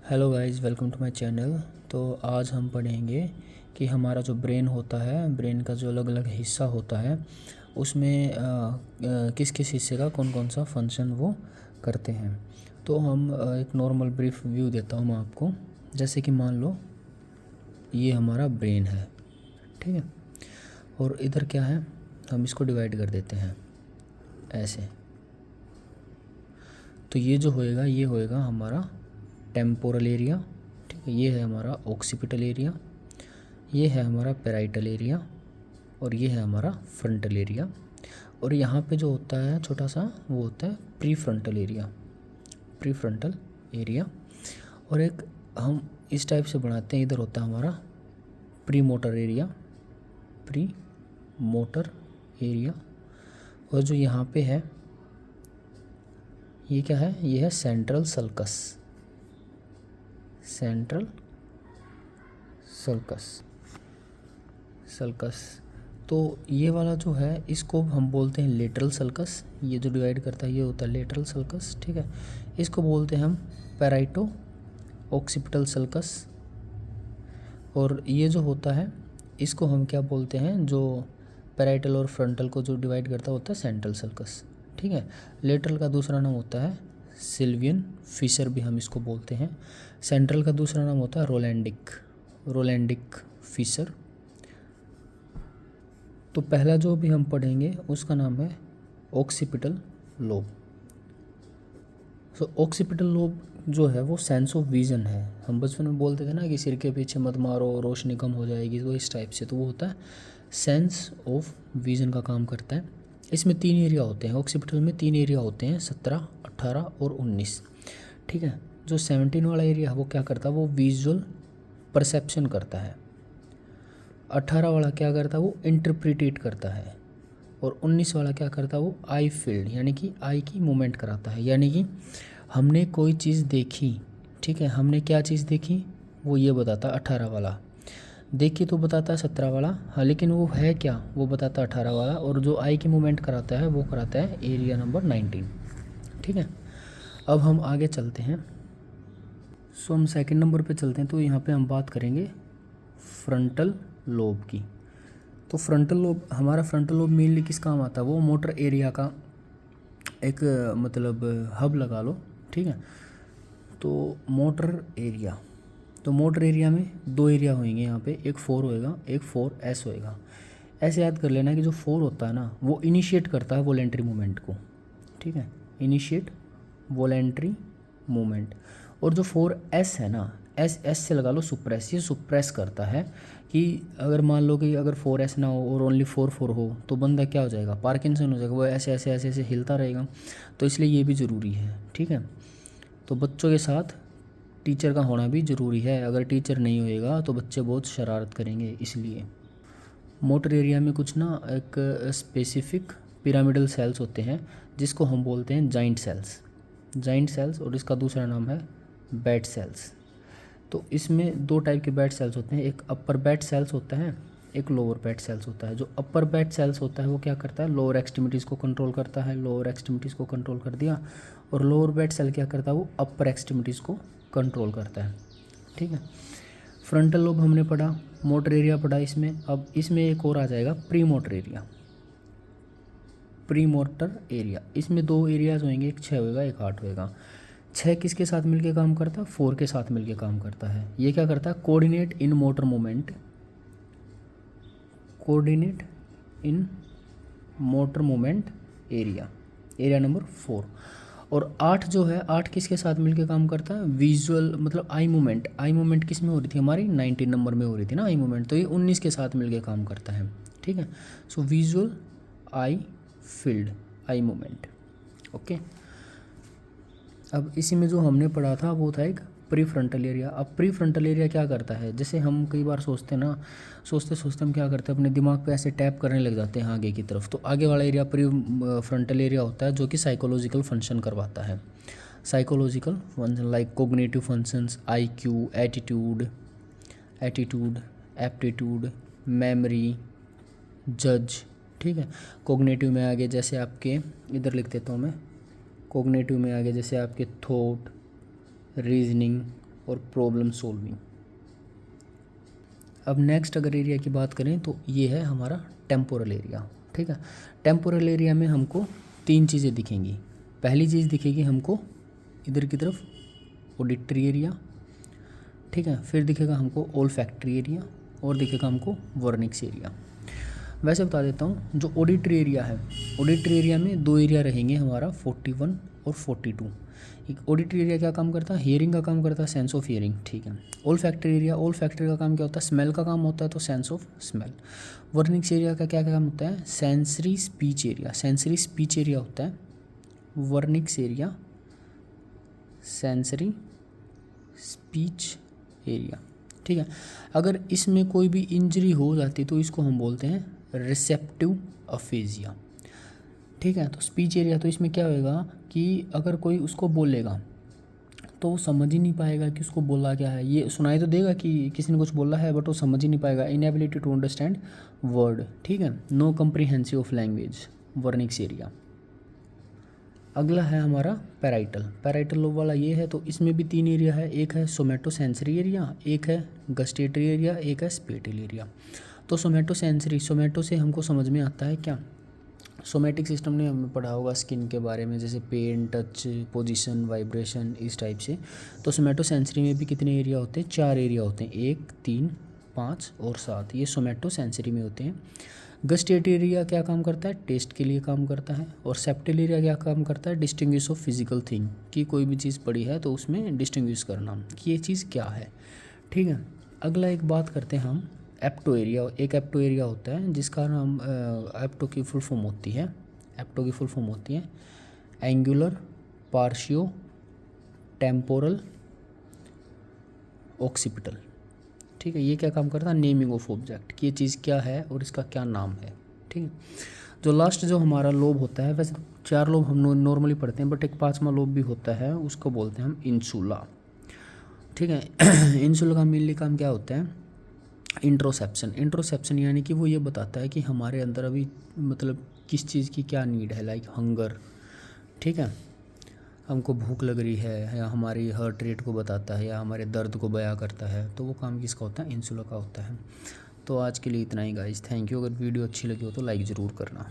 Hello guys, welcome to my channel. तो आज हम पढ़ेंगे कि हमारा जो ब्रेन होता है, ब्रेन का जो अलग अलग हिस्सा होता है उसमें किस किस हिस्से का कौन कौन सा फंक्शन वो करते हैं। तो हम एक नॉर्मल ब्रीफ व्यू देता हूँ मैं आपको। जैसे कि मान लो ये हमारा ब्रेन है, ठीक है, और इधर क्या है, हम इसको डिवाइड कर देते हैं ऐसे। तो ये जो होएगा ये होएगा हमारा टेम्पोरल एरिया, ठीक है। ये है हमारा ऑक्सीपिटल एरिया, ये है हमारा पेराइटल एरिया, और ये है हमारा फ्रंटल एरिया। और यहाँ पे जो होता है छोटा सा वो होता है pre frontal area, pre frontal area. और एक हम इस टाइप से बनाते हैं, इधर होता है हमारा pre motor area, pre motor area. और जो यहाँ पे है ये क्या है, ये है सेंट्रल सल्कस, सेंट्रल सल्कस। तो ये वाला जो है इसको हम बोलते हैं लेटरल सल्कस। ये जो डिवाइड करता है ये होता है लेटरल सल्कस, ठीक है। इसको बोलते हैं हम पैराइटो ऑक्सीपिटल सल्कस। और ये जो होता है इसको हम क्या बोलते हैं, जो पैराइटल और फ्रंटल को जो डिवाइड करता होता है सेंट्रल सल्कस, ठीक है। लेटरल का दूसरा नाम होता है सिल्वियन फिशर, भी हम इसको बोलते हैं। सेंट्रल का दूसरा नाम होता है रोलैंडिक फिशर। तो पहला जो भी हम पढ़ेंगे उसका नाम है ऑक्सीपिटल लोब। तो ऑक्सीपिटल लोब जो है वो सेंस ऑफ विज़न है। हम बचपन में बोलते थे ना कि सिर के पीछे मत मारो, रोशनी कम हो जाएगी, तो इस टाइप से। तो वो होता है सेंस ऑफ विज़न का काम करता है। इसमें 3 एरिया होते हैं, ऑक्सीपिटल में 3 एरिया होते हैं, 17, 18 और 19, ठीक है। जो 17 वाला एरिया है वो क्या करता है, वो विजुअल परसेप्शन करता है। 18 वाला क्या करता है, वो इंटरप्रिटेट करता है। और 19 वाला क्या करता है, वो आई फील्ड यानी कि आई की मूवमेंट कराता है। यानी कि हमने कोई चीज़ देखी, ठीक है, हमने क्या चीज़ देखी वो ये बताता है 18 वाला, देखी तो बताता है 17 वाला, हाँ, लेकिन वो है क्या वो बताता है 18 वाला। और जो आई की मूवमेंट कराता है वो कराता है एरिया नंबर 19, ठीक है। अब हम आगे चलते हैं। सो हम सेकंड नंबर पे चलते हैं। तो यहाँ पे हम बात करेंगे फ्रंटल लोब की। तो फ्रंटल लोब, हमारा फ्रंटल लोब मेनली किस काम आता है, वो मोटर एरिया का एक मतलब हब लगा लो, ठीक है। तो मोटर एरिया, तो मोटर एरिया में 2 एरिया होंगे यहाँ पे, एक 4 होएगा, एक 4S होएगा। ऐसे याद कर लेना कि जो 4 होता है ना वो इनिशिएट करता है वॉलेंट्री मूवमेंट को, ठीक है, इनिशिएट वॉलेंट्री मूवमेंट। और जो 4S है ना, एस से लगा लो सुप्रेस, ये सुप्रेस करता है कि अगर मान लो कि अगर 4S ना हो और ओनली 4 हो तो बंदा क्या हो जाएगा, पार्किंसन हो जाएगा, वो ऐसे ऐसे ऐसे ऐसे हिलता रहेगा। तो इसलिए ये भी ज़रूरी है, ठीक है। तो बच्चों के साथ टीचर का होना भी ज़रूरी है। अगर टीचर नहीं होएगा तो बच्चे बहुत शरारत करेंगे। इसलिए मोटर एरिया में कुछ ना एक स्पेसिफिक पिरामिडल सेल्स होते हैं जिसको हम बोलते हैं जाइंट सेल्स, और इसका दूसरा नाम है बैट सेल्स। तो इसमें 2 टाइप के बैट सेल्स होते हैं, एक अपर बैट सेल्स होता है, एक लोअर बैट सेल्स होता है। जो अपर बैट सेल्स होता है वो क्या करता है, लोअर एक्सट्रीमिटीज़ को कंट्रोल करता है, लोअर एक्सट्रीमिटीज़ को कंट्रोल कर दिया। और लोअर बैट सेल क्या करता है, वो अपर एक्सट्रीमिटीज़ को कंट्रोल करता है, ठीक है। फ्रंटल लोब हमने पढ़ा, मोटर एरिया पढ़ा इसमें। अब इसमें एक और आ जाएगा pre motor area, pre motor area. इसमें 2 एरियाज होंगे, एक 6 होएगा, एक 8 होएगा। 6 किसके साथ मिलके काम करता है, 4 के साथ मिलके काम करता है। ये क्या करता है, coordinate in motor movement, coordinate in motor movement area, area number 4। और 8 जो है, 8 किसके साथ मिलके काम करता है, विजुअल मतलब आई मूवमेंट किस में हो रही थी हमारी, 19 नंबर में हो रही थी ना आई मूवमेंट, तो ये 19 के साथ मिलके काम करता है, ठीक है। सो विजुअल आई फील्ड, आई मूवमेंट, ओके। अब इसी में जो हमने पढ़ा था वो था एक प्री फ्रंटल एरिया। अब प्री फ्रंटल एरिया क्या करता है, जैसे हम कई बार सोचते हैं ना, सोचते सोचते हम क्या करते हैं, अपने दिमाग पे ऐसे टैप करने लग जाते हैं आगे की तरफ। तो आगे वाला एरिया प्री फ्रंटल एरिया होता है जो कि साइकोलॉजिकल फंक्शन करवाता है। Psychological function like cognitive functions, IQ, attitude, aptitude, memory, जज, ठीक है। कोग्निटिव में आगे जैसे आपके, इधर लिख देता हूँ मैं, कोग्निटिव में आगे जैसे आपके थॉट, रीजनिंग, और प्रॉब्लम सॉल्विंग। अब नेक्स्ट अगर एरिया की बात करें तो ये है हमारा टेम्पोरल एरिया। ठीक है, टेम्पोरल एरिया में हमको 3 चीज़ें दिखेंगी। पहली चीज़ दिखेगी हमको इधर की तरफ ऑडिटरी एरिया, ठीक है, फिर दिखेगा हमको ओल्फैक्टरी एरिया और दिखेगा हमको वर्निक्स एरिया। वैसे बता देता हूँ, जो ऑडिटरी एरिया है, ऑडिटरी एरिया में 2 एरिया रहेंगे हमारा 41 और 42। एक ऑडिटरी एरिया क्या काम करता है, हियरिंग का काम करता है, सेंस ऑफ हियरिंग। ठीक है, ओल्फैक्टरी एरिया, ओल्फैक्टरी का काम क्या होता है, स्मेल का काम होता है, तो sense of smell. Wernicke's area का क्या काम होता है, sensory speech area, sensory speech area होता है Wernicke's area, sensory speech area. ठीक है, अगर इसमें कोई भी इंजरी हो जाती तो इसको हम बोलते हैं रिसेप्टिव अफेजिया। ठीक है, तो स्पीच एरिया, तो इसमें क्या होएगा कि अगर कोई उसको बोलेगा तो वो समझ ही नहीं पाएगा कि उसको बोला क्या है। ये सुनाई तो देगा कि किसी ने कुछ बोला है, बट वो समझ ही नहीं पाएगा। Inability to understand word. ठीक है, no comprehensive of language, Wernicke's area. अगला है हमारा पैराइटल। पैराइटल लोब वाला ये है, तो इसमें भी 3 एरिया है। एक है सोमैटो सेंसरी एरिया, एक है गस्टेटरी एरिया, एक है स्पेटल एरिया। तो सोमैटो सेंसरी, सोमैटो से हमको समझ में आता है क्या, सोमैटिक सिस्टम ने हमें पढ़ा होगा स्किन के बारे में, जैसे पेन, टच, पोजीशन, वाइब्रेशन, इस टाइप से। तो सोमैटो सेंसरी में भी कितने एरिया होते हैं, 4 एरिया होते हैं, 1, 3, 5 और 7। ये सोमैटो सेंसरी में होते हैं। गस्टेटरी एरिया क्या काम करता है, टेस्ट के लिए काम करता है। और सेप्टल एरिया क्या काम करता है, डिस्टिंग्विश ऑफ फिजिकल थिंग, कि कोई भी चीज़ पड़ी है तो उसमें डिस्टिंग्विश करना कि ये चीज़ क्या है। ठीक है, अगला एक बात करते हैं हम एप्टो एरिया। एक एप्टो एरिया होता है जिसका नाम, एप्टो की फुल फॉर्म होती है, एप्टो की फुल फॉर्म होती है एंगुलर पार्शियो टेम्पोरल ऑक्सीपिटल। ठीक है, ये क्या काम करता है, नेमिंग ऑफ ऑब्जेक्ट, कि ये चीज़ क्या है और इसका क्या नाम है। ठीक है, जो लास्ट जो हमारा लोब होता है, वैसे 4 लोब हम नॉर्मली पढ़ते हैं, बट एक 5वां लोब भी होता है, उसको बोलते हैं हम इंसुला। ठीक है, इंसुला का मेनली काम क्या होता है, इंट्रोसेप्शन। इंट्रोसेप्शन यानी कि वो ये बताता है कि हमारे अंदर अभी मतलब किस चीज़ की क्या नीड है, लाइक हंगर। ठीक है, हमको भूख लग रही है, या हमारी हार्ट रेट को बताता है, या हमारे दर्द को बयां करता है, तो वो काम किसका होता है, इंसुला का होता है। तो आज के लिए इतना ही गाइस, थैंक यू। अगर वीडियो अच्छी लगी हो तो लाइक ज़रूर करना।